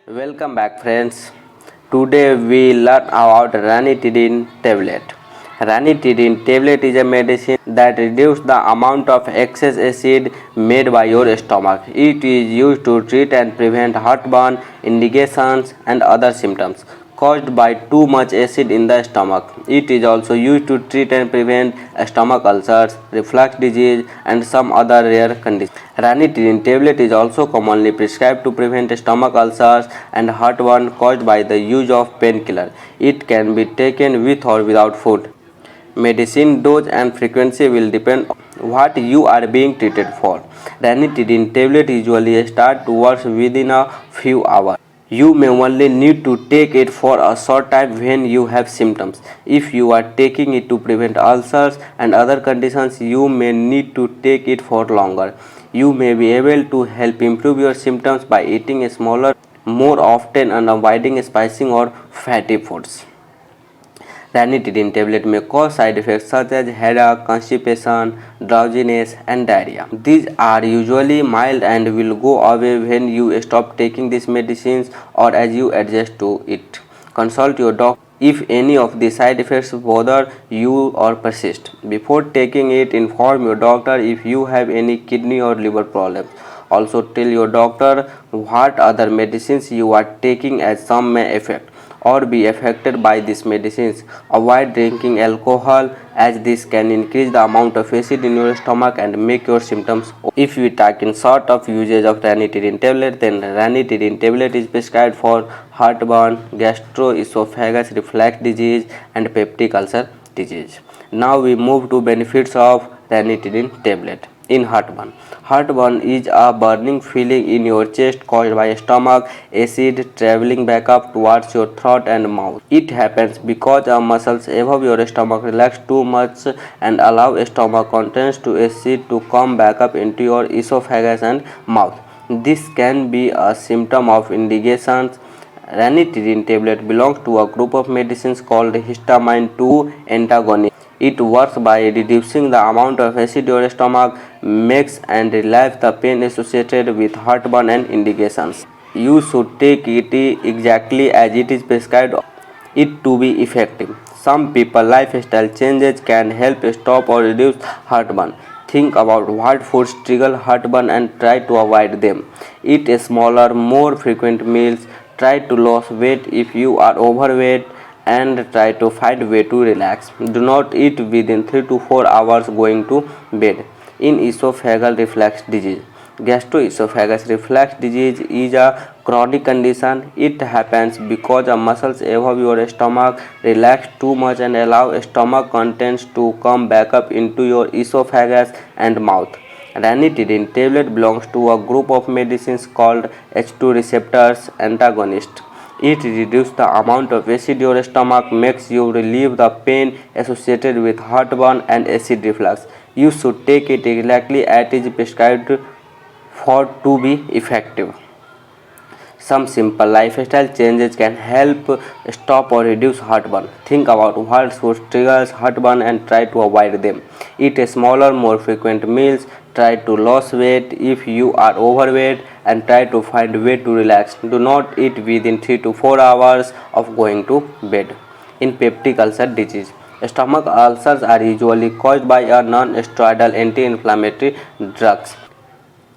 Welcome back friends. Today we learn about ranitidine tablet. Ranitidine tablet is a medicine that reduces the amount of excess acid made by your stomach. It is used to treat and prevent heartburn, indigestions and other symptoms caused by too much acid in the stomach. It is also used to treat and prevent stomach ulcers, reflux disease and some other rare conditions. Ranitidine tablet is also commonly prescribed to prevent stomach ulcers and heartburn caused by the use of painkiller. It can be taken with or without food. Medicine dose and frequency will depend on what you are being treated for. Ranitidine tablet usually start to work within a few hours. You may only need to take it for a short time when you have symptoms. If you are taking it to prevent ulcers and other conditions, you may need to take it for longer. You may be able to help improve your symptoms by eating smaller, more often and avoiding spicy or fatty foods. Ranitidine tablet may cause side effects such as headache, constipation, drowsiness and diarrhea. These are usually mild and will go away when you stop taking these medicines or as you adjust to it. Consult your doctor if any of the side effects bother you or persist. Before taking it, inform your doctor if you have any kidney or liver problems. Also tell your doctor what other medicines you are taking as some may affect or be affected by these medicines. Avoid drinking alcohol as this can increase the amount of acid in your stomach and make your symptoms. If you take in short of usage of ranitidine tablet, then ranitidine tablet is prescribed for heartburn, gastroesophageal reflux disease and peptic ulcer disease. Now we move to benefits of ranitidine tablet in heartburn. Heartburn is a burning feeling in your chest caused by stomach acid traveling back up towards your throat and mouth. It happens because the muscles above your stomach relax too much and allow stomach contents to acid to come back up into your esophagus and mouth. This can be a symptom of indigestion. Ranitidine tablet belongs to a group of medicines called histamine 2 antagonists. It works by reducing the amount of acid your stomach makes and relieves the pain associated with heartburn and indigestions. You should take it exactly as it is prescribed it to be effective. Some people lifestyle changes can help stop or reduce heartburn. Think about what foods trigger heartburn and try to avoid them. Eat smaller, more frequent meals. Try to lose weight if you are overweight and try to find way to relax. Do not eat within 3 to 4 hours going to bed. In esophageal reflux disease. Gastroesophageal reflux disease is a chronic condition. It happens because the muscles above your stomach relax too much and allow stomach contents to come back up into your esophagus and mouth. Ranitidine tablet belongs to a group of medicines called H2 receptors antagonist. It reduces the amount of acid your stomach makes you relieve the pain associated with heartburn and acid reflux. You should take it exactly as it is prescribed for to be effective. Some simple lifestyle changes can help stop or reduce heartburn. Think about what food triggers heartburn and try to avoid them. Eat smaller, more frequent meals. Try to lose weight if you are overweight and try to find a way to relax. Do not eat within 3 to 4 hours of going to bed. In peptic ulcer disease. Stomach ulcers are usually caused by a non-steroidal anti-inflammatory drugs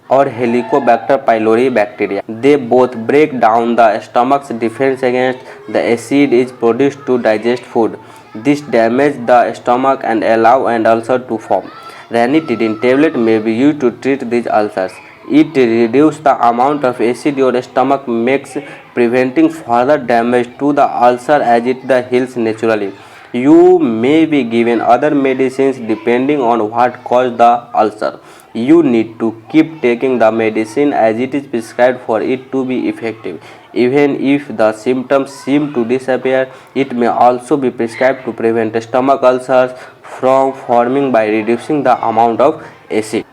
or Helicobacter pylori bacteria. They both break down the stomach's defense against the acid is produced to digest food. This damages the stomach and allow an ulcer to form. Ranitidine tablet may be used to treat these ulcers. It reduces the amount of acid your stomach makes, preventing further damage to the ulcer as it heals naturally. You may be given other medicines depending on what caused the ulcer. You need to keep taking the medicine as it is prescribed for it to be effective. Even if the symptoms seem to disappear, it may also be prescribed to prevent stomach ulcers from forming by reducing the amount of acid.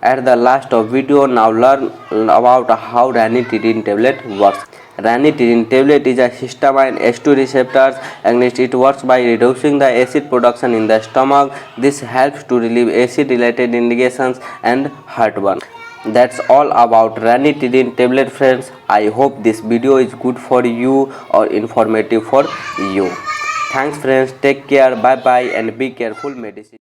At the last of video, now learn about how ranitidine tablet works. Ranitidine tablet is a histamine H2 receptors agonist. It works by reducing the acid production in the stomach. This helps to relieve acid-related indigestions and heartburn. That's all about ranitidine tablet, friends. I hope this video is good for you or informative for you. Thanks friends, take care, bye bye, and be careful medicine.